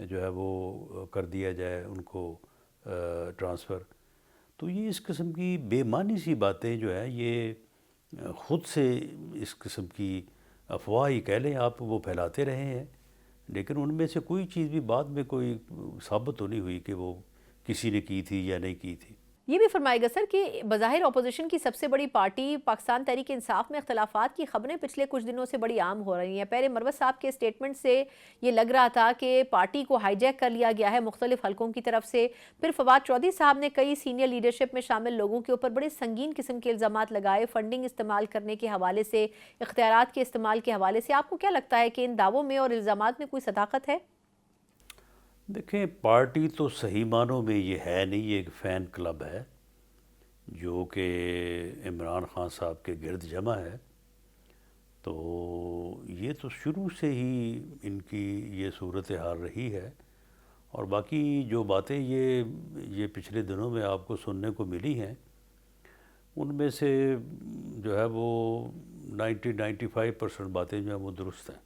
جو ہے وہ کر دیا جائے ان کو ٹرانسفر. تو یہ اس قسم کی بے معنی سی باتیں جو ہے یہ خود سے اس قسم کی افواہ ہی کہہ لیں آپ وہ پھیلاتے رہے ہیں، لیکن ان میں سے کوئی چیز بھی بعد میں کوئی ثابت تو نہیں ہوئی کہ وہ کسی نے کی تھی یا نہیں کی تھی. یہ بھی فرمائے گا سر کہ بظاہر اپوزیشن کی سب سے بڑی پارٹی پاکستان تحریک انصاف میں اختلافات کی خبریں پچھلے کچھ دنوں سے بڑی عام ہو رہی ہیں. پہلے مروت صاحب کے اسٹیٹمنٹ سے یہ لگ رہا تھا کہ پارٹی کو ہائی جیک کر لیا گیا ہے مختلف حلقوں کی طرف سے. پھر فواد چودھری صاحب نے کئی سینئر لیڈرشپ میں شامل لوگوں کے اوپر بڑے سنگین قسم کے الزامات لگائے، فنڈنگ استعمال کرنے کے حوالے سے، اختیارات کے استعمال کے حوالے سے. آپ کو کیا لگتا ہے کہ ان دعووں میں اور الزامات میں کوئی صداقت ہے؟ دیکھیں پارٹی تو صحیح معنوں میں یہ ہے نہیں، یہ ایک فین کلب ہے جو کہ عمران خان صاحب کے گرد جمع ہے. تو یہ تو شروع سے ہی ان کی یہ صورتحال رہی ہے، اور باقی جو باتیں یہ پچھلے دنوں میں آپ کو سننے کو ملی ہیں ان میں سے جو ہے وہ 95% باتیں جو ہیں وہ درست ہیں.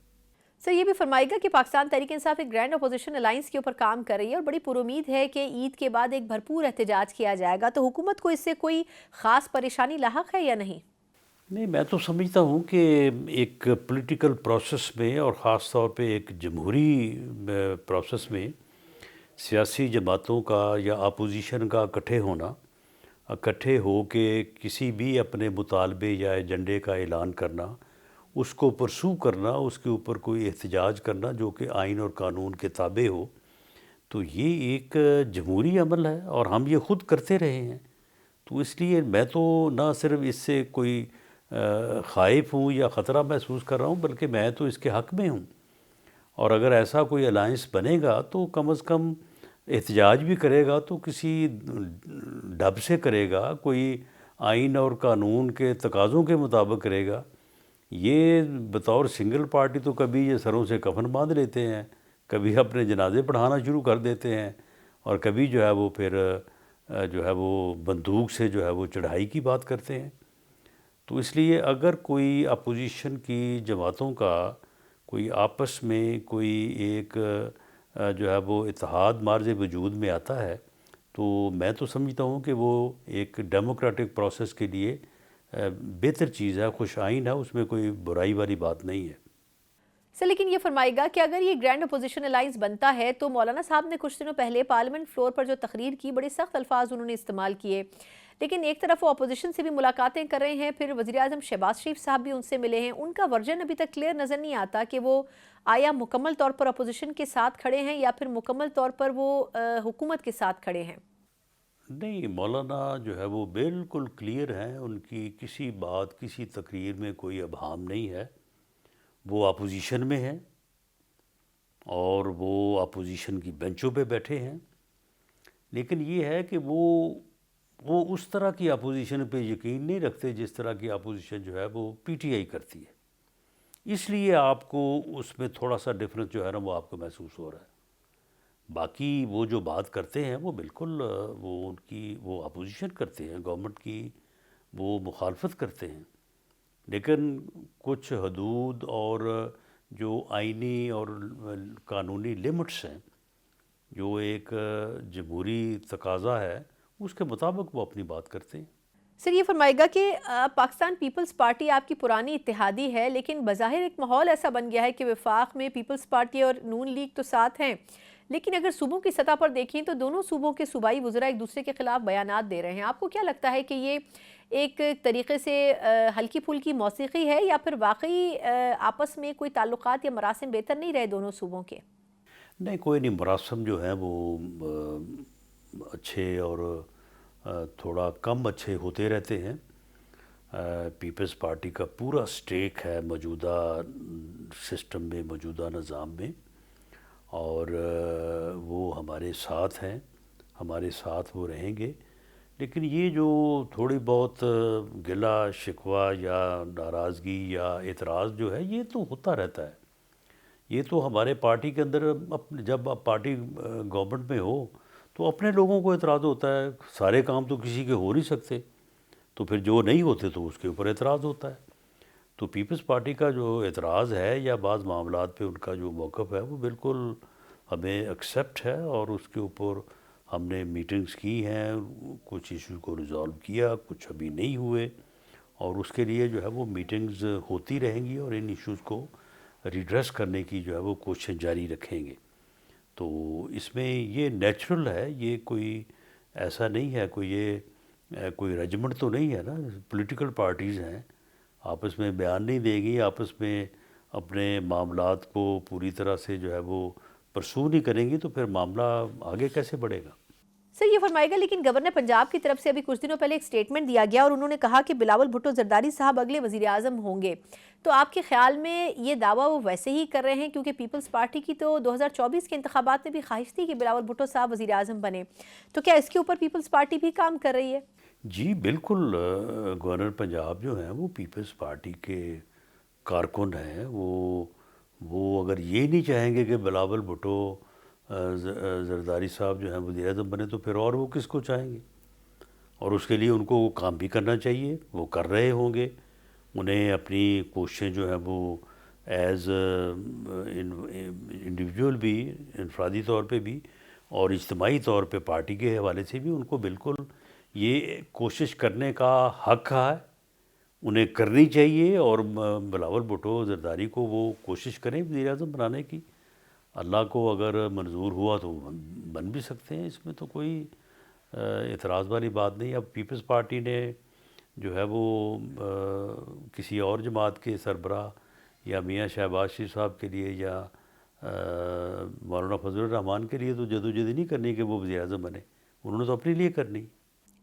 سر یہ بھی فرمائے گا کہ پاکستان تحریک انصاف ایک گرینڈ اپوزیشن الائنس کے اوپر کام کر رہی ہے اور بڑی پرامید ہے کہ عید کے بعد ایک بھرپور احتجاج کیا جائے گا، تو حکومت کو اس سے کوئی خاص پریشانی لاحق ہے یا نہیں؟ نہیں، میں تو سمجھتا ہوں کہ ایک پولیٹیکل پروسیس میں اور خاص طور پہ ایک جمہوری پروسیس میں سیاسی جماعتوں کا یا اپوزیشن کا اکٹھے ہو کے کسی بھی اپنے مطالبے یا ایجنڈے کا اعلان کرنا، اس کو پرسو کرنا، اس کے اوپر کوئی احتجاج کرنا جو کہ آئین اور قانون کے تابع ہو، تو یہ ایک جمہوری عمل ہے اور ہم یہ خود کرتے رہے ہیں. تو اس لیے میں تو نہ صرف اس سے کوئی خائف ہوں یا خطرہ محسوس کر رہا ہوں، بلکہ میں تو اس کے حق میں ہوں. اور اگر ایسا کوئی الائنس بنے گا تو کم از کم احتجاج بھی کرے گا تو کسی ڈب سے کرے گا، کوئی آئین اور قانون کے تقاضوں کے مطابق کرے گا. یہ بطور سنگل پارٹی تو کبھی یہ سروں سے کفن باندھ لیتے ہیں، کبھی اپنے جنازے پڑھانا شروع کر دیتے ہیں، اور کبھی جو ہے وہ پھر جو ہے وہ بندوق سے جو ہے وہ چڑھائی کی بات کرتے ہیں. تو اس لیے اگر کوئی اپوزیشن کی جماعتوں کا کوئی آپس میں کوئی ایک جو ہے وہ اتحاد مارز وجود میں آتا ہے تو میں تو سمجھتا ہوں کہ وہ ایک ڈیموکریٹک پروسیس کے لیے بہتر چیز ہے، خوش آئین ہے، اس میں کوئی برائی والی بات نہیں ہے. سر لیکن یہ فرمائے گا کہ اگر یہ گرینڈ اپوزیشن الائنس بنتا ہے تو مولانا صاحب نے کچھ دنوں پہلے پارلیمنٹ فلور پر جو تقریر کی، بڑے سخت الفاظ انہوں نے استعمال کیے، لیکن ایک طرف وہ اپوزیشن سے بھی ملاقاتیں کر رہے ہیں، پھر وزیراعظم شہباز شریف صاحب بھی ان سے ملے ہیں. ان کا ورژن ابھی تک کلیئر نظر نہیں آتا کہ وہ آیا مکمل طور پر اپوزیشن کے ساتھ کھڑے ہیں یا پھر مکمل طور پر وہ حکومت کے ساتھ کھڑے ہیں. نہیں، مولانا جو ہے وہ بالکل کلیئر ہیں، ان کی کسی بات کسی تقریر میں کوئی ابہام نہیں ہے. وہ اپوزیشن میں ہیں اور وہ اپوزیشن کی بینچوں پہ بیٹھے ہیں، لیکن یہ ہے کہ وہ اس طرح کی اپوزیشن پہ یقین نہیں رکھتے جس طرح کی اپوزیشن جو ہے وہ پی ٹی آئی کرتی ہے. اس لیے آپ کو اس میں تھوڑا سا ڈفرنس جو ہے نا وہ آپ کو محسوس ہو رہا ہے. باقی وہ جو بات کرتے ہیں وہ بالکل وہ اپوزیشن کرتے ہیں، گورنمنٹ کی وہ مخالفت کرتے ہیں، لیکن کچھ حدود اور جو آئینی اور قانونی لمٹس ہیں جو ایک جمہوری تقاضا ہے اس کے مطابق وہ اپنی بات کرتے ہیں. سر یہ فرمائے گا کہ پاکستان پیپلز پارٹی آپ کی پرانی اتحادی ہے، لیکن بظاہر ایک ماحول ایسا بن گیا ہے کہ وفاق میں پیپلز پارٹی اور نون لیگ تو ساتھ ہیں، لیکن اگر صوبوں کی سطح پر دیکھیں تو دونوں صوبوں کے صوبائی وزراء ایک دوسرے کے خلاف بیانات دے رہے ہیں. آپ کو کیا لگتا ہے کہ یہ ایک طریقے سے ہلکی پھلکی موسیقی ہے یا پھر واقعی آپس میں کوئی تعلقات یا مراسم بہتر نہیں رہے دونوں صوبوں کے؟ نہیں، کوئی نہیں، مراسم جو ہیں وہ اچھے اور تھوڑا کم اچھے ہوتے رہتے ہیں. پیپلز پارٹی کا پورا سٹیک ہے موجودہ سسٹم میں، موجودہ نظام میں، اور وہ ہمارے ساتھ ہیں، ہمارے ساتھ وہ رہیں گے. لیکن یہ جو تھوڑی بہت گلہ شکوہ یا ناراضگی یا اعتراض جو ہے یہ تو ہوتا رہتا ہے. یہ تو ہمارے پارٹی کے اندر جب پارٹی گورنمنٹ میں ہو تو اپنے لوگوں کو اعتراض ہوتا ہے. سارے کام تو کسی کے ہو نہیں سکتے، تو پھر جو نہیں ہوتے تو اس کے اوپر اعتراض ہوتا ہے. تو پیپلز پارٹی کا جو اعتراض ہے یا بعض معاملات پہ ان کا جو موقف ہے وہ بالکل ہمیں ایکسیپٹ ہے، اور اس کے اوپر ہم نے میٹنگز کی ہیں، کچھ ایشوز کو ریزالو کیا، کچھ ابھی نہیں ہوئے، اور اس کے لیے جو ہے وہ میٹنگز ہوتی رہیں گی، اور ان ایشوز کو ریڈریس کرنے کی جو ہے وہ کوششیں جاری رکھیں گے۔ تو اس میں یہ نیچرل ہے، یہ کوئی ایسا نہیں ہے، کوئی رجمنٹ تو نہیں ہے نا، پولیٹیکل پارٹیز ہیں، آپس میں بیان نہیں دے گی، آپس میں اپنے معاملات کو پوری طرح سے جو ہے وہ پرسو نہیں کریں گی، تو پھر معاملہ آگے کیسے بڑھے گا؟ سر یہ فرمائے گا، لیکن گورنر پنجاب کی طرف سے ابھی کچھ دنوں پہلے ایک سٹیٹمنٹ دیا گیا اور انہوں نے کہا کہ بلاول بھٹو زرداری صاحب اگلے وزیر اعظم ہوں گے، تو آپ کے خیال میں یہ دعویٰ وہ ویسے ہی کر رہے ہیں؟ کیونکہ پیپلز پارٹی کی تو 2024 کے انتخابات میں بھی خواہش تھی کہ بلاول بھٹو صاحب وزیر اعظم بنے، تو کیا اس کے اوپر پیپلز پارٹی بھی کام کر رہی ہے؟ جی بالکل، گورنر پنجاب جو ہیں وہ پیپلز پارٹی کے کارکن ہیں، وہ اگر یہ نہیں چاہیں گے کہ بلاول بھٹو زرداری صاحب جو ہیں وزیر اعظم بنے، تو پھر اور وہ کس کو چاہیں گے؟ اور اس کے لیے ان کو وہ کام بھی کرنا چاہیے، وہ کر رہے ہوں گے، انہیں اپنی کوششیں جو ہیں وہ ایز انڈیویجول بھی، انفرادی طور پہ بھی، اور اجتماعی طور پہ پارٹی کے حوالے سے بھی ان کو بالکل یہ کوشش کرنے کا حق ہے، انہیں کرنی چاہیے، اور بلاول بھٹو زرداری کو وہ کوشش کریں وزیر اعظم بنانے کی، اللہ کو اگر منظور ہوا تو بن بھی سکتے ہیں، اس میں تو کوئی اعتراض والی بات نہیں۔ اب پیپلز پارٹی نے جو ہے وہ کسی اور جماعت کے سربراہ یا میاں شہباز شریف صاحب کے لیے یا مولانا فضل الرحمان کے لیے تو جدوجہد نہیں کرنی کہ وہ وزیر اعظم بنے، انہوں نے تو اپنے لیے کرنی۔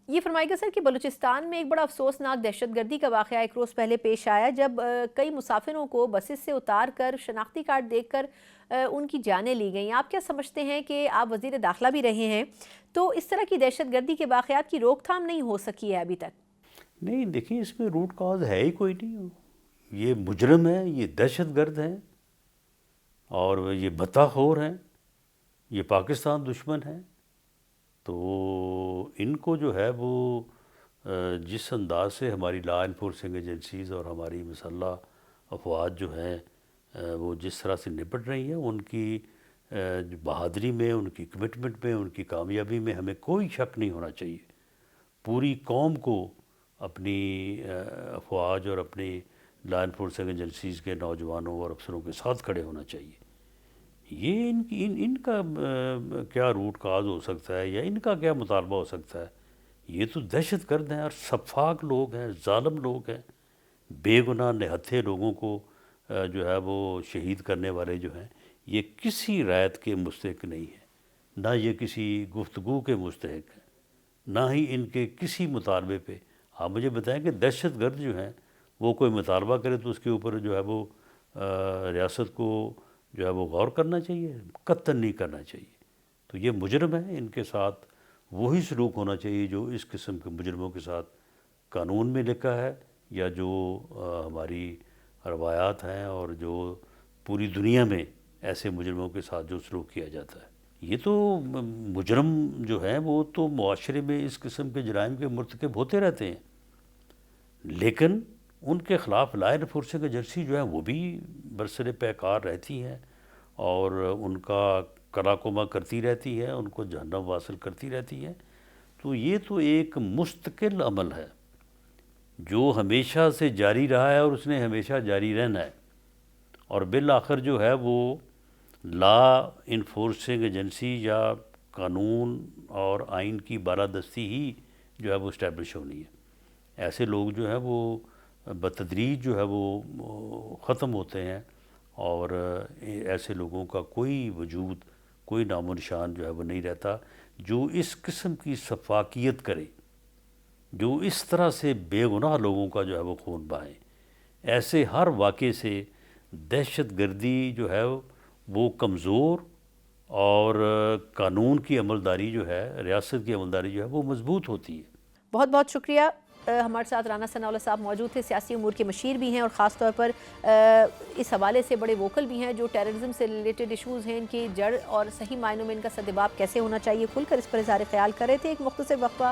یہ فرمائے گا سر کہ بلوچستان میں ایک بڑا افسوسناک دہشت گردی کا واقعہ ایک روز پہلے پیش آیا، جب کئی مسافروں کو بسز سے اتار کر شناختی کارڈ دیکھ کر ان کی جانیں لی گئیں۔ آپ کیا سمجھتے ہیں کہ آپ وزیر داخلہ بھی رہے ہیں، تو اس طرح کی دہشت گردی کے واقعات کی روک تھام نہیں ہو سکی ہے ابھی تک؟ نہیں دیکھیں، اس میں روٹ کاز ہے ہی کوئی نہیں، یہ مجرم ہیں، یہ دہشت گرد ہیں، اور یہ بتہ خور ہیں، یہ پاکستان دشمن ہیں، تو ان کو جو ہے وہ جس انداز سے ہماری لا انفورسنگ ایجنسیز اور ہماری مسلح افواج جو ہیں وہ جس طرح سے نپٹ رہی ہیں، ان کی بہادری میں، ان کی کمٹمنٹ میں، ان کی کامیابی میں ہمیں کوئی شک نہیں ہونا چاہیے۔ پوری قوم کو اپنی افواج اور اپنی لا انفورسنگ ایجنسیز کے نوجوانوں اور افسروں کے ساتھ کھڑے ہونا چاہیے۔ یہ ان کا کیا روٹ کاز ہو سکتا ہے، یا ان کا کیا مطالبہ ہو سکتا ہے؟ یہ تو دہشت گرد ہیں اور سفاک لوگ ہیں، ظالم لوگ ہیں، بے گناہ نہتھے لوگوں کو جو ہے وہ شہید کرنے والے جو ہیں، یہ کسی رعایت کے مستحق نہیں ہیں، نہ یہ کسی گفتگو کے مستحق ہیں، نہ ہی ان کے کسی مطالبے پہ۔ آپ مجھے بتائیں کہ دہشت گرد جو ہیں وہ کوئی مطالبہ کرے تو اس کے اوپر جو ہے وہ ریاست کو جو ہے وہ غور کرنا چاہیے؟ قطعاً نہیں کرنا چاہیے۔ تو یہ مجرم ہیں، ان کے ساتھ وہی سلوک ہونا چاہیے جو اس قسم کے مجرموں کے ساتھ قانون میں لکھا ہے، یا جو ہماری روایات ہیں، اور جو پوری دنیا میں ایسے مجرموں کے ساتھ جو سلوک کیا جاتا ہے۔ یہ تو مجرم جو ہیں وہ تو معاشرے میں اس قسم کے جرائم کے مرتکب ہوتے رہتے ہیں، لیکن ان کے خلاف لا انفورسنگ ایجنسی جو ہے وہ بھی برسر پیکار رہتی ہیں، اور ان کا کراکوما کرتی رہتی ہے، ان کو جہنم واصل کرتی رہتی ہے۔ تو یہ تو ایک مستقل عمل ہے جو ہمیشہ سے جاری رہا ہے، اور اس نے ہمیشہ جاری رہنا ہے، اور بالآخر جو ہے وہ لا انفورسنگ ایجنسی یا قانون اور آئین کی بالادستی ہی جو ہے وہ اسٹیبلش ہونی ہے۔ ایسے لوگ جو ہیں وہ بتدریج جو ہے وہ ختم ہوتے ہیں، اور ایسے لوگوں کا کوئی وجود، کوئی نام و نشان جو ہے وہ نہیں رہتا جو اس قسم کی سفاکیت کرے، جو اس طرح سے بے گناہ لوگوں کا جو ہے وہ خون بہائیں۔ ایسے ہر واقعے سے دہشت گردی جو ہے وہ کمزور، اور قانون کی عملداری جو ہے، ریاست کی عملداری جو ہے وہ مضبوط ہوتی ہے۔ بہت بہت شکریہ۔ ہمارے ساتھ رانا ثناء اللہ صاحب موجود تھے، سیاسی امور کے مشیر بھی ہیں، اور خاص طور پر اس حوالے سے بڑے ووکل بھی ہیں، جو ٹیررزم سے ریلیٹڈ ایشوز ہیں، ان کی جڑ اور صحیح معنوں میں ان کا سدباب کیسے ہونا چاہیے، کھل کر اس پر اظہار خیال کر رہے تھے۔ ایک مختصر وقفہ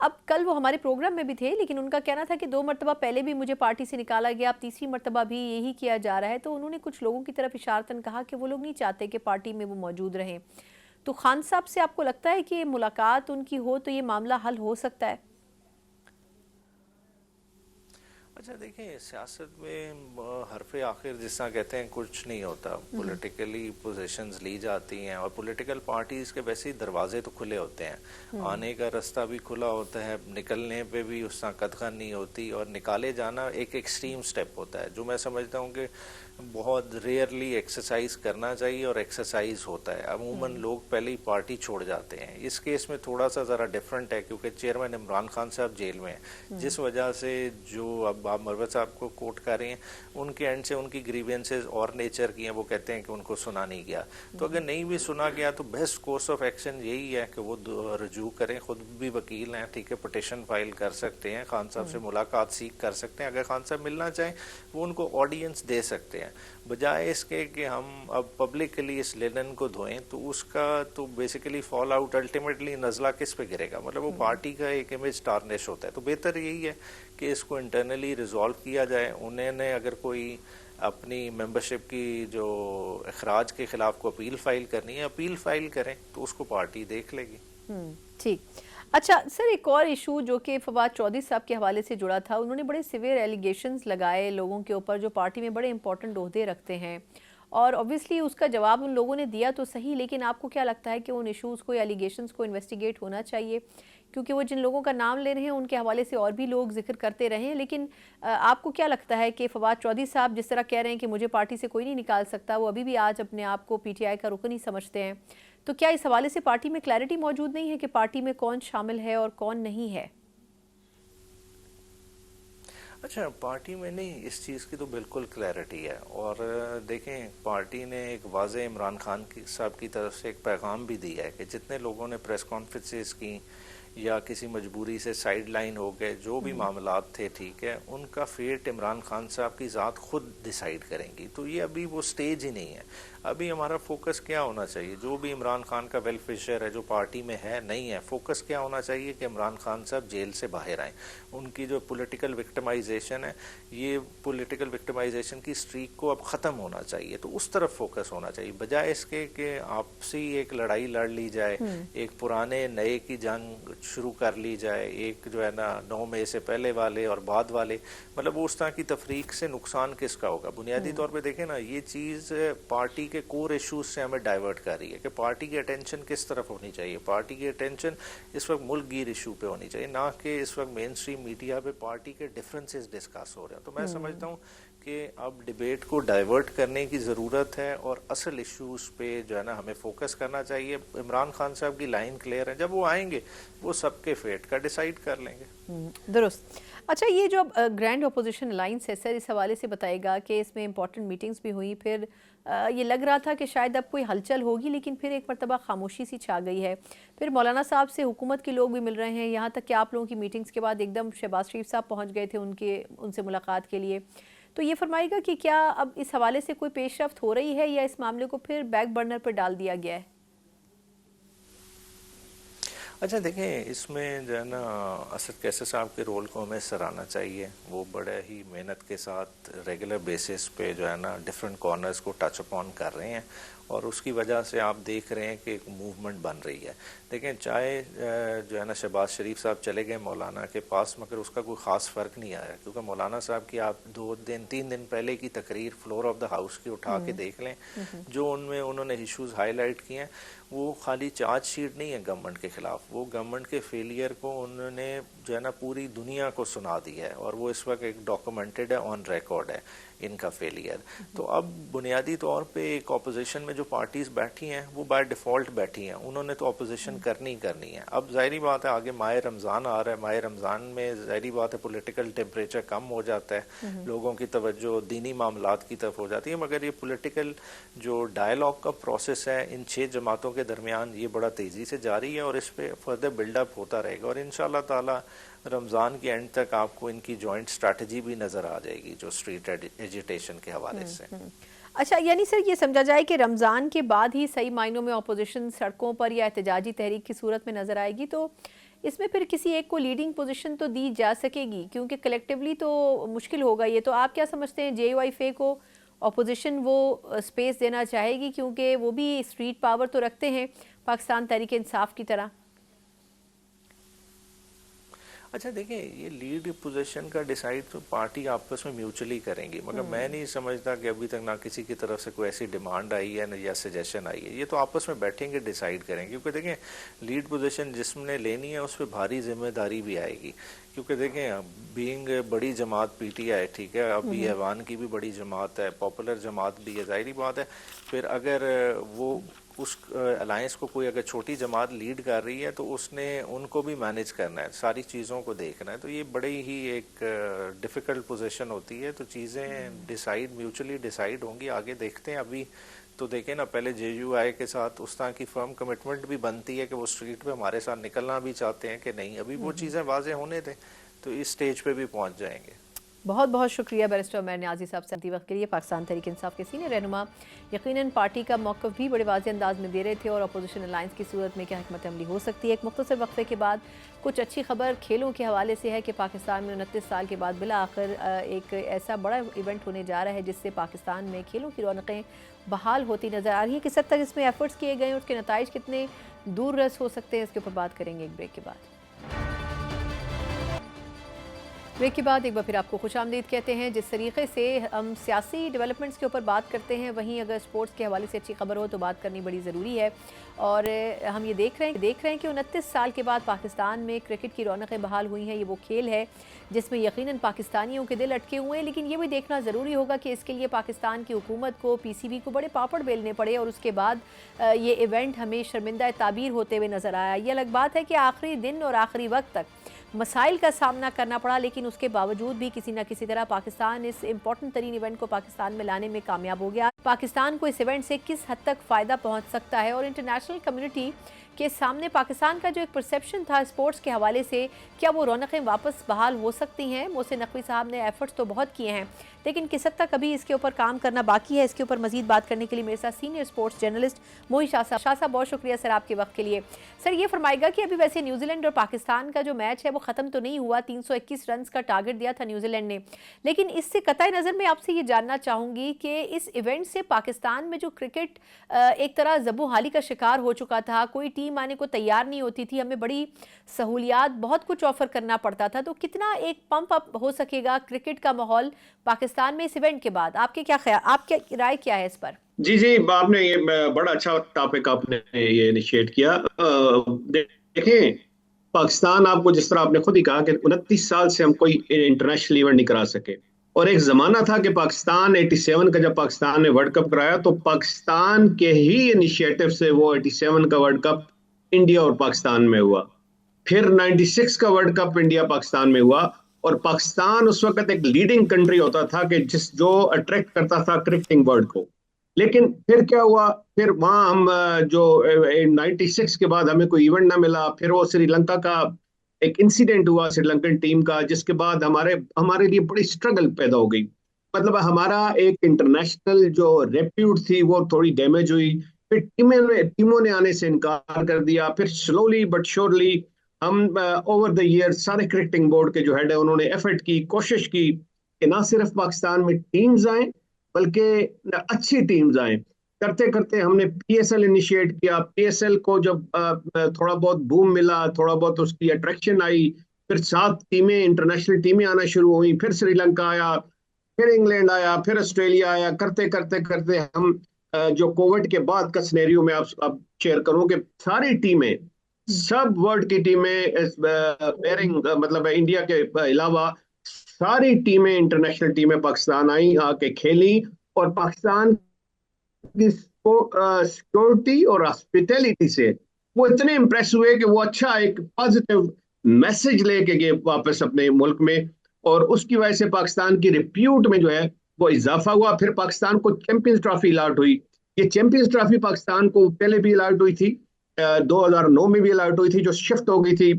اب کل وہ ہمارے پروگرام میں بھی تھے، لیکن ان کا کہنا تھا کہ 2 مرتبہ پہلے بھی مجھے پارٹی سے نکالا گیا، اب تیسری مرتبہ بھی یہی کیا جا رہا ہے. تو انہوں نے کچھ لوگوں کی طرف اشارتاً کہا کہ وہ لوگ نہیں چاہتے کہ پارٹی میں وہ موجود رہیں. تو خان صاحب سے آپ کو لگتا ہے کہ ملاقات ان کی ہو تو یہ معاملہ حل ہو سکتا ہے؟ اچھا دیکھیں، سیاست میں حرف آخر جس طرح کہتے ہیں کچھ نہیں ہوتا. پولیٹیکلی پوزیشنز لی جاتی ہیں اور پولیٹیکل پارٹیز کے ویسے ہی دروازے تو کھلے ہوتے ہیں. آنے کا رستہ بھی کھلا ہوتا ہے، نکلنے پہ بھی اس طرح قدغن نہیں ہوتی، اور نکالے جانا ایک ایکسٹریم سٹیپ ہوتا ہے جو میں سمجھتا ہوں کہ بہت ریئرلی ایکسرسائز کرنا چاہیے، اور ایکسرسائز ہوتا ہے. عموماً لوگ پہلے ہی پارٹی چھوڑ جاتے ہیں. اس کیس میں تھوڑا سا ذرا ڈیفرنٹ ہے کیونکہ چیئرمین عمران خان صاحب جیل میں ہیں، جس وجہ سے جو اب آپ مروت صاحب کو کوٹ کر رہے ہیں ان کے اینڈ سے ان کی گریوینسز اور نیچر کی ہیں، وہ کہتے ہیں کہ ان کو سنا نہیں گیا. تو اگر نہیں بھی سنا گیا تو بیسٹ کورس آف ایکشن یہی ہے کہ وہ رجوع کریں. خود بھی وکیل ہیں، ٹھیک ہے، پٹیشن فائل کر سکتے ہیں، خان صاحب سے ملاقات سیکھ کر سکتے ہیں. اگر خان صاحب ملنا چاہیں وہ ان کو آڈینس دے سکتے ہیں، بجائے اس کے کہ ہم اب پبلکلی اس لینن کو دھوئیں. تو اس کا تو بیسیکلی فال آؤٹ الٹیمیٹلی نزلہ کس پہ گرے گا؟ مطلب وہ پارٹی کا ایک امیج ٹارنش ہوتا ہے. تو بہتر یہی ہے کہ اس کو انٹرنلی ریزالو کیا جائے. انہوں نے اگر کوئی اپنی ممبرشپ کی جو اخراج کے خلاف کو اپیل فائل کرنی ہے، اپیل فائل کریں تو اس کو پارٹی دیکھ لے گی. ٹھیک. اچھا سر، ایک اور ایشو جو کہ فواد چودھری صاحب کے حوالے سے جڑا تھا، انہوں نے بڑے سیویئر ایلیگیشنز لگائے لوگوں کے اوپر جو پارٹی میں بڑے امپورٹنٹ عہدے رکھتے ہیں، اور اوبویسلی اس کا جواب ان لوگوں نے دیا تو صحیح، لیکن آپ کو کیا لگتا ہے کہ ان ایشوز کو، ایلیگیشنز کو انویسٹیگیٹ ہونا چاہیے؟ کیونکہ وہ جن لوگوں کا نام لے رہے ہیں ان کے حوالے سے اور بھی لوگ ذکر کرتے رہے ہیں، لیکن آپ کو کیا لگتا ہے کہ فواد چودھری صاحب جس طرح کہہ رہے ہیں کہ مجھے پارٹی سے کوئی نہیں نکال سکتا، وہ ابھی بھی آج اپنے آپ کو پی ٹی آئی کا رکن ہی سمجھتے ہیں. تو کیا اس حوالے سے پارٹی میں کلیئرٹی موجود نہیں ہے کہ پارٹی میں کون شامل ہے اور کون نہیں ہے؟ اچھا، پارٹی میں نہیں، اس چیز کی تو بالکل کلیئرٹی ہے. اور دیکھیں، پارٹی نے ایک واضح عمران خان صاحب کی طرف سے ایک پیغام بھی دیا ہے کہ جتنے لوگوں نے پریس کانفرنسز کی یا کسی مجبوری سے سائیڈ لائن ہو گئے، جو بھی معاملات تھے، ٹھیک ہے، ان کا فیٹ عمران خان صاحب کی ذات خود ڈیسائیڈ کریں گی. تو یہ ابھی وہ سٹیج ہی نہیں ہے. ابھی ہمارا فوکس کیا ہونا چاہیے؟ جو بھی عمران خان کا ویل فشر ہے جو پارٹی میں ہے نہیں ہے، فوکس کیا ہونا چاہیے کہ عمران خان صاحب جیل سے باہر آئیں. ان کی جو پولیٹیکل وکٹمائزیشن ہے، یہ پولیٹیکل وکٹمائزیشن کی سٹریک کو اب ختم ہونا چاہیے. تو اس طرف فوکس ہونا چاہیے، بجائے اس کے کہ آپسی ایک لڑائی لڑ لی جائے، ایک پرانے نئے کی جنگ شروع کر لی جائے، ایک جو ہے نا 9 مئی سے پہلے والے اور بعد والے. مطلب اس طرح کی تفریق سے نقصان کس کا ہوگا؟ بنیادی طور پہ دیکھیں نا، یہ چیز پارٹی کے کور ایشوز سے ہمیں ڈائیورٹ کر رہی ہے کہ پارٹی کی اٹینشن کس طرف ہونی چاہیے. پارٹی کی اٹینشن اس وقت ملک گیر ایشو پہ ہونی چاہیے، نہ کہ اس وقت مین اسٹریم میڈیا پہ پارٹی کے ڈفرینسز ڈسکس ہو رہے ہیں. تو میں سمجھتا ہوں کہ اب ڈیبیٹ کو ڈائیورٹ کرنے کی ضرورت ہے اور اصل ایشوز پہ جو ہے نا ہمیں فوکس کرنا چاہیے. عمران خان صاحب کی لائن کلیئر ہے، جب وہ آئیں گے وہ سب کے فیٹ کا ڈیسائیڈ کر لیں گے. درست. اچھا، یہ جو گرینڈ اپوزیشن الائنس ہے سر، اس حوالے سے بتائے گا کہ اس میں امپورٹنٹ میٹنگز بھی ہوئی، پھر یہ لگ رہا تھا کہ شاید اب کوئی ہلچل ہوگی، لیکن پھر ایک مرتبہ خاموشی سی چھا گئی ہے. پھر مولانا صاحب سے حکومت کے لوگ بھی مل رہے ہیں، یہاں تک کہ آپ لوگوں کی میٹنگز کے بعد ایک دم شہباز شریف صاحب پہنچ گئے تھے ان سے ملاقات کے لیے. تو یہ فرمائے گا کہ کیا اب اس حوالے سے کوئی پیش رفت ہو رہی ہے یا اس معاملے کو پھر بیک برنر پر ڈال دیا گیا ہے؟ اچھا دیکھیں، اس میں جو ہے نا اسد کیسر صاحب کے رول کو ہمیں سراہنا چاہیے. وہ بڑے ہی محنت کے ساتھ ریگولر بیسس پہ جو ہے نا ڈفرینٹ کارنرز کو ٹچ اپون کر رہے ہیں، اور اس کی وجہ سے آپ دیکھ رہے ہیں کہ ایک موومنٹ بن رہی ہے. دیکھیں، چاہے جو ہے نا شہباز شریف صاحب چلے گئے مولانا کے پاس، مگر اس کا کوئی خاص فرق نہیں آیا، کیونکہ مولانا صاحب کی آپ 2-3 دن پہلے کی تقریر فلور آف دا ہاؤس کی اٹھا کے دیکھ لیں. جو ان میں انہوں نے ایشوز ہائی لائٹ کیے ہیں، وہ خالی چارج شیٹ نہیں ہے گورنمنٹ کے خلاف، وہ گورنمنٹ کے فیلئر کو انہوں نے جو ہے نا پوری دنیا کو سنا دیا ہے، اور وہ اس وقت ایک ڈاکومنٹڈ ہے، آن ریکارڈ ہے ان کا فیلئر. تو اب بنیادی طور پہ ایک اپوزیشن میں جو پارٹیز بیٹھی ہیں وہ بائی ڈیفالٹ بیٹھی ہیں، انہوں نے تو اپوزیشن کرنی ہے. اب ظاہری بات ہے آگے ماہ رمضان آ رہا ہے، ماہ رمضان میں ظاہری بات ہے پولیٹیکل ٹیمپریچر کم ہو جاتا ہے، لوگوں کی توجہ دینی معاملات کی طرف ہو جاتی ہے. مگر یہ پولیٹیکل جو ڈائلاگ کا پروسیس ہے ان 6 جماعتوں کے درمیان، یہ بڑا تیزی سے جاری ہے، اور اس پہ فردر بلڈ اپ ہوتا رہے گا. اور انشاءاللہ تعالی رمضان کے اینڈ تک آپ کو ان کی جوائنٹ اسٹریٹجی بھی نظر آ جائے گی جو اسٹریٹ ایجیٹیشن کے حوالے سے. اچھا، یعنی سر یہ سمجھا جائے کہ رمضان کے بعد ہی صحیح معنوں میں اپوزیشن سڑکوں پر یا احتجاجی تحریک کی صورت میں نظر آئے گی، تو اس میں پھر کسی ایک کو لیڈنگ پوزیشن تو دی جا سکے گی، کیونکہ کلیکٹیولی تو مشکل ہوگا یہ. تو آپ کیا سمجھتے ہیں جے یو آئی فے کو اپوزیشن وہ اسپیس دینا چاہے گی، کیونکہ وہ بھی اسٹریٹ پاور تو رکھتے ہیں پاکستان تحریک انصاف کی طرح؟ اچھا دیکھیں، یہ لیڈ پوزیشن کا ڈیسائیڈ تو پارٹی آپس میں میوچلی کریں گی، مگر میں نہیں سمجھتا کہ ابھی تک نہ کسی کی طرف سے کوئی ایسی ڈیمانڈ آئی ہے نہ یا سجیشن آئی ہے. یہ تو آپس میں بیٹھیں گے، ڈیسائیڈ کریں گے. کیونکہ دیکھیں لیڈ پوزیشن جس نے لینی ہے اس پہ بھاری ذمہ داری بھی آئے گی. کیونکہ دیکھیں بینگ بڑی جماعت پی ٹی آئی، ٹھیک ہے، اب بی ایوان کی بھی بڑی جماعت ہے، پاپولر جماعت بھی ہے، ظاہری بات ہے. پھر اگر وہ اس الائنس کو کوئی اگر چھوٹی جماعت لیڈ کر رہی ہے تو اس نے ان کو بھی مینیج کرنا ہے، ساری چیزوں کو دیکھنا ہے. تو یہ بڑی ہی ایک ڈیفیکلٹ پوزیشن ہوتی ہے. تو چیزیں میوچلی ڈیسائیڈ ہوں گی. آگے دیکھتے ہیں. ابھی تو دیکھیں نا، پہلے جے یو آئی کے ساتھ اس طرح کی فرم کمٹمنٹ بھی بنتی ہے کہ وہ اسٹریٹ پہ ہمارے ساتھ نکلنا بھی چاہتے ہیں کہ نہیں. ابھی وہ چیزیں واضح ہونے دیں تو اس سٹیج پہ بھی پہنچ جائیں گے. بہت بہت شکریہ بیرسٹر عمیر نیازی صاحب سے وقت کے لیے. پاکستان تحریک انصاف کے سینئر رہنما یقیناً پارٹی کا موقف بھی بڑے واضح انداز میں دے رہے تھے، اور اپوزیشن الائنس کی صورت میں کیا حکمت عملی ہو سکتی ہے. ایک مختصر وقفے کے بعد کچھ اچھی خبر کھیلوں کے حوالے سے ہے کہ پاکستان میں 29 سال کے بعد بالآخر ایک ایسا بڑا ایونٹ ہونے جا رہا ہے جس سے پاکستان میں کھیلوں کی رونقیں بحال ہوتی نظر آ رہی ہیں. کس حد تک اس میں ایفرٹس کیے گئے ہیں اور اس کے نتائج کتنے دور رس ہو سکتے ہیں، اس کے اوپر بات کریں گے ایک بریک کے بعد. بریک کے بعد ایک بار پھر آپ کو خوش آمدید کہتے ہیں. جس طریقے سے ہم سیاسی ڈیولپمنٹس کے اوپر بات کرتے ہیں، وہیں اگر سپورٹس کے حوالے سے اچھی خبر ہو تو بات کرنی بڑی ضروری ہے. اور ہم یہ دیکھ رہے ہیں کہ 29 سال کے بعد پاکستان میں کرکٹ کی رونقیں بحال ہوئی ہیں. یہ وہ کھیل ہے جس میں یقیناً پاکستانیوں کے دل اٹکے ہوئے ہیں، لیکن یہ بھی دیکھنا ضروری ہوگا کہ اس کے لیے پاکستان کی حکومت کو پی سی بی کو بڑے پاپڑ بیلنے پڑے اور اس کے بعد یہ ایونٹ ہمیں شرمندہ تعبیر ہوتے ہوئے نظر آیا. یہ الگ بات ہے کہ آخری دن اور آخری وقت تک مسائل کا سامنا کرنا پڑا، لیکن اس کے باوجود بھی کسی نہ کسی طرح پاکستان اس امپورٹنٹ ترین ایونٹ کو پاکستان میں لانے میں کامیاب ہو گیا. پاکستان کو اس ایونٹ سے کس حد تک فائدہ پہنچ سکتا ہے، اور انٹرنیشنل کمیونٹی کے سامنے پاکستان کا جو ایک پرسیپشن تھا سپورٹس کے حوالے سے، کیا وہ رونقیں واپس بحال ہو سکتی ہیں؟ محسن نقوی صاحب نے ایفرٹس تو بہت کیے ہیں، لیکن کس حد تک ابھی اس کے اوپر کام کرنا باقی ہے. اس کے اوپر مزید بات کرنے کے لیے میرے ساتھ سینئر سپورٹس جرنلسٹ موہی شاہ صاحب بہت شکریہ سر آپ کے وقت کے لیے. سر یہ فرمائے گا کہ ابھی ویسے نیوزی لینڈ اور پاکستان کا جو میچ ہے وہ ختم تو نہیں ہوا، 321 رنز کا ٹارگٹ دیا تھا نیوزی لینڈ نے، لیکن اس سے قطع نظر میں آپ سے یہ جاننا چاہوں گی کہ اس ایونٹ سے پاکستان میں جو کرکٹ ایک طرح زبوں حالی کا شکار ہو چکا تھا، کوئی ٹیم آنے کو تیار نہیں ہوتی تھی، ہمیں بڑی سہولیات بہت کچھ آفر کرنا پڑتا تھا، تو کتنا ایک پمپ اپ ہو سکے گا کرکٹ کا ماحول پاکستان میں اس ایونٹ کے بعد؟ آپ کے کیا خیال، آپ کی رائے کیا ہے اس پر؟ جی آپ نے یہ بڑا اچھا ٹاپک آپ نے یہ انیشیٹ کیا. دیکھیں پاکستان، آپ کو جس طرح آپ نے خود ہی کہا کہ 29 سال سے ہم کوئی انٹرنیشنل ایونٹ نہیں کرا سکے، اور ایک زمانہ تھا کہ پاکستان 87 کا جب پاکستان نے ورلڈ کپ کرایا تو پاکستان کے ہی انیشیٹو سے وہ 87 کا ورلڈ کپ انڈیا اور پاکستان میں ہوا. پھر 96 کا ورلڈ کپ انڈیا پاکستان میں ہوا، اور پاکستان اس وقت ایک لیڈنگ کنٹری ہوتا تھا کہ جو اٹریکٹ کرتا تھا کرکٹنگ ورلڈ کو. لیکن پھر کیا ہوا، پھر وہاں ہم جو 96 کے بعد ہمیں کوئی ایونٹ نہ ملا. پھر وہ سری لنکا کا ایک انسیڈنٹ ہوا سری لنکن ٹیم کا، جس کے بعد ہمارے لیے بڑی سٹرگل پیدا ہو گئی. مطلب ہمارا ایک انٹرنیشنل جو ریپیوٹ تھی وہ تھوڑی ڈیمیج ہوئی. پھر ٹیموں نے آنے سے انکار کر دیا. پھر سلولی بٹ شورلی ہم اوور دا ایئر سارے کرکٹنگ بورڈ کے جو ہیڈ ہے انہوں نے ایفرٹ کی، کوشش کی کہ نہ صرف پاکستان میں ٹیمز آئیں بلکہ اچھی ٹیمز آئیں. کرتے کرتے ہم نے پی ایس ایل انیشیٹ کیا. پی ایس ایل کو جب تھوڑا بہت بوم ملا، تھوڑا بہت اس کی اٹریکشن آئی، پھر 7 ٹیمیں انٹرنیشنل ٹیمیں آنا شروع ہوئیں. پھر سری لنکا آیا، پھر انگلینڈ آیا، پھر آسٹریلیا آیا. کرتے کرتے ہم جو کووڈ کے بعد کا سینیریو میں آپ شیئر کروں کہ ساری ٹیمیں، سب ورلڈ کی ٹیمیں مطلب انڈیا کے علاوہ ساری ٹیمیں، انٹرنیشنل ٹیمیں پاکستان آئیں، آ کے کھیلی. اور پاکستان کی سیکورٹی اور ہاسپٹیلٹی سے وہ اتنے امپریس ہوئے کہ وہ اچھا ایک پازیٹیو میسج لے کے گئے واپس اپنے ملک میں، اور اس کی وجہ سے پاکستان کی ریپیوٹ میں جو ہے وہ اضافہ ہوا. پھر پاکستان کو چیمپئنز ٹرافی الاٹ ہوئی. یہ چیمپئنز ٹرافی پاکستان کو پہلے بھی الاٹ ہوئی تھی، 2009 میں بھی الاٹ ہوئی تھی جو شفٹ ہو گئی تھی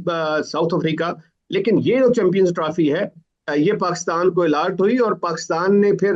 ساؤتھ افریقہ. لیکن یہ جو چیمپئنز ٹرافی ہے یہ پاکستان کو الاٹ ہوئی، اور پاکستان نے پھر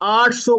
800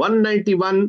191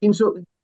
300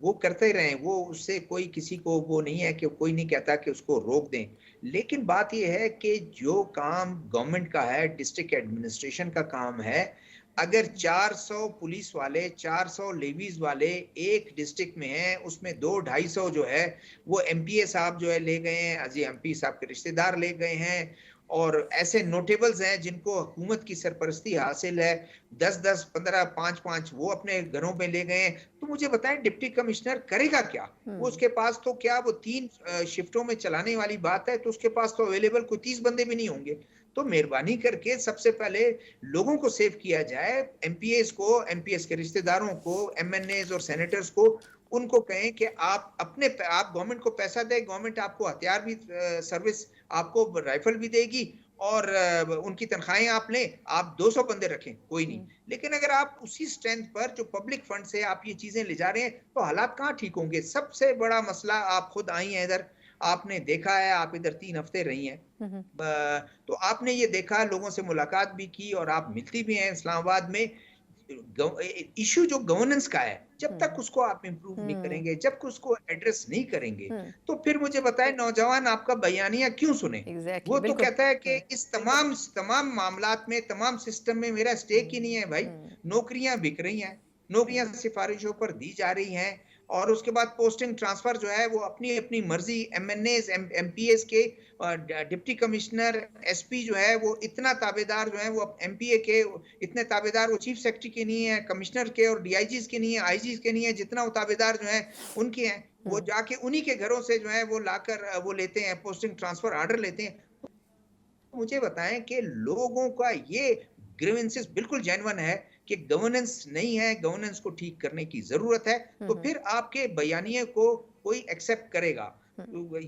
وہ کرتے رہیں, وہ اس سے کوئی کسی کو وہ نہیں ہے کہ کوئی نہیں کہتا کہ اس کو روک دیں. لیکن بات یہ ہے کہ جو کام گورنمنٹ کا ہے, ڈسٹرکٹ ایڈمنسٹریشن کا کام ہے, اگر 400 پولیس والے 400 لیویز والے ایک ڈسٹرکٹ میں ہیں, اس میں 200-250 جو ہے وہ ایم پی اے صاحب جو ہے لے گئے ہیں, ایم پی صاحب کے رشتہ دار لے گئے ہیں, اور ایسے نوٹیبلز ہیں جن کو حکومت کی سرپرستی حاصل ہے, 10-10 15-5-5 وہ اپنے گھروں میں لے گئے ہیں, تو مجھے بتائیں ڈپٹی کمشنر کرے گا کیا؟ وہ اس کے پاس تو کیا وہ 3 شفٹوں میں چلانے والی بات ہے, تو اس کے پاس تو اویلیبل کوئی 30 بندے بھی نہیں ہوں گے. تو مہربانی کر کے سب سے پہلے لوگوں کو سیو کیا جائے, ایم پی ایز کو, ایم پی ایس کے رشتہ داروں کو, ایم این ایز اور سینیٹرز کو, ان کو کہیں کہ آپ گورنمنٹ کو پیسہ دیں, گورنمنٹ آپ کو ہتھیار بھی سروس, آپ کو رائفل بھی دے گی, اور ان کی تنخواہیں آپ لیں, آپ 200 بندے رکھیں, کوئی نہیں. لیکن اگر آپ اسی سٹرینتھ پر جو پبلک فنڈ سے آپ یہ چیزیں لے جا رہے ہیں, تو حالات کہاں ٹھیک ہوں گے؟ سب سے بڑا مسئلہ, آپ خود آئی ہیں ادھر, آپ نے دیکھا ہے, آپ ادھر 3 ہفتے رہی ہیں, تو آپ نے یہ دیکھا, لوگوں سے ملاقات بھی کی, اور آپ ملتی بھی ہیں اسلام آباد میں. ایشو جو گورننس کا ہے, جب تک اس کو آپ امپروو نہیں کریں گے, جب اس کو ایڈریس نہیں کریں گے, تو پھر مجھے بتائیں نوجوان آپ کا بیانیہ کیوں سنیں؟ وہ تو کہتا ہے کہ اس تمام معاملات میں, تمام سسٹم میں میرا سٹیک ہی نہیں ہے بھائی. نوکریاں بک رہی ہیں, نوکریاں سفارشوں پر دی جا رہی ہیں, اور اس کے بعد پوسٹنگ ٹرانسفر جو ہے وہ اپنی مرضی, M N As, M P S کے, ڈپٹی کمشنر, ایس پی جو ہے وہ اتنا تابع دار جو ہے وہ ایم پی اے کے اتنے تابع دار وہ چیف سیکرٹری کے نہیں ہیں, کمشنر کے اور ڈی آئی جیز کے نہیں ہیں, آئی جیز کے نہیں ہیں, جتنا وہ تابع دار جو ہیں ان کے ہیں, وہ جا کے انہی کے گھروں سے جو ہے وہ لا کر وہ لیتے ہیں, پوسٹنگ ٹرانسفر آرڈر لیتے ہیں. مجھے بتائیں کہ لوگوں کا یہ گریونسز بالکل جینون ہے کہ گورننس نہیں ہے, گورننس کو ٹھیک کرنے کی ضرورت ہے, تو پھر آپ کے بیانیے کو کوئی ایکسیپٹ کرے گا.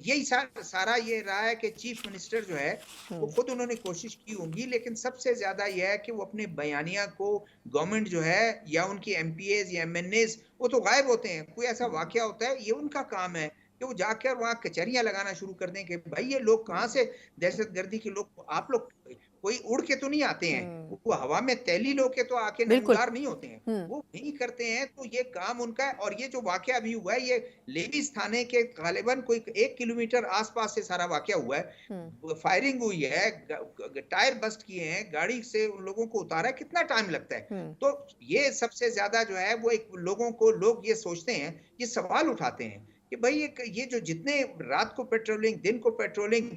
یہی سارا یہ رہا ہے کہ چیف منسٹر جو ہے وہ خود انہوں نے کوشش کی ہوں گی, لیکن سب سے زیادہ یہ ہے کہ وہ اپنے بیانیہ کو, گورنمنٹ جو ہے یا ان کی ایم پی ایز یا ایم این ایز وہ تو غائب ہوتے ہیں, کوئی ایسا واقعہ ہوتا ہے, یہ ان کا کام ہے کہ وہ جا کر وہاں کچہریاں لگانا شروع کر دیں کہ بھائی یہ لوگ کہاں سے, دہشت گردی کے لوگ, آپ لوگ کوئی اڑ کے تو نہیں آتے ہیں, وہ ہوا میں تیلی لو کے تو آ کے نمودار نہیں ہوتے ہیں, وہ نہیں کرتے ہیں. تو یہ کام ان کا ہے, اور یہ جو واقعہ ابھی ہوا ہے یہ لیویز تھانے کے غالباً کوئی 1 کلومیٹر آس پاس سے سارا واقعہ ہوا ہے, فائرنگ ہوئی ہے, ٹائر بسٹ کیے ہیں, گاڑی سے ان لوگوں کو اتارا ہے, کتنا ٹائم لگتا ہے. تو یہ سب سے زیادہ جو ہے وہ لوگ یہ سوچتے ہیں, یہ سوال اٹھاتے ہیں کہ بھائی یہ جو جتنے رات کو پیٹرولنگ, دن کو پیٹرولنگ,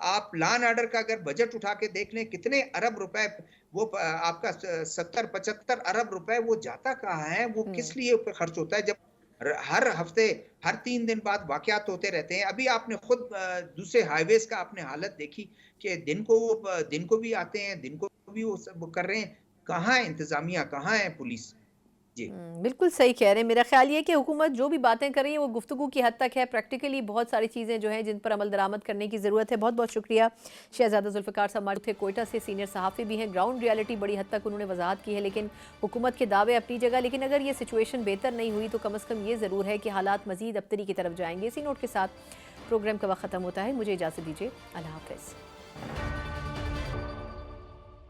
آپ لان آرڈر کا اگر بجٹ اٹھا کے دیکھ لیں کتنے ارب روپے, وہ آپ کا 70-75 ارب روپے وہ جاتا کہاں ہے, وہ کس لیے خرچ ہوتا ہے, جب ہر ہفتے ہر 3 دن بعد واقعات ہوتے رہتے ہیں. ابھی آپ نے خود دوسرے ہائی ویز کا آپ نے حالت دیکھی کہ دن کو بھی آتے ہیں, دن کو بھی وہ کر رہے ہیں. کہاں ہے انتظامیہ, کہاں ہے پولیس؟ جی بالکل صحیح کہہ رہے ہیں. میرا خیال یہ کہ حکومت جو بھی باتیں کر رہی ہے وہ گفتگو کی حد تک ہے, پریکٹیکلی بہت ساری چیزیں جو ہیں جن پر عمل درآمد کرنے کی ضرورت ہے. بہت بہت شکریہ شہزادہ ذوالفقار صاحب ہمارے تھے کوئٹہ سے, سینئر صحافی بھی ہیں. گراؤنڈ ریالٹی بڑی حد تک انہوں نے وضاحت کی ہے, لیکن حکومت کے دعوے اپنی جگہ, لیکن اگر یہ سچویشن بہتر نہیں ہوئی تو کم از کم یہ ضرور ہے کہ حالات مزید ابتری کی طرف جائیں گے. اسی نوٹ کے ساتھ پروگرام کا وقت ختم ہوتا ہے. مجھے اجازت دیجیے, اللہ حافظ.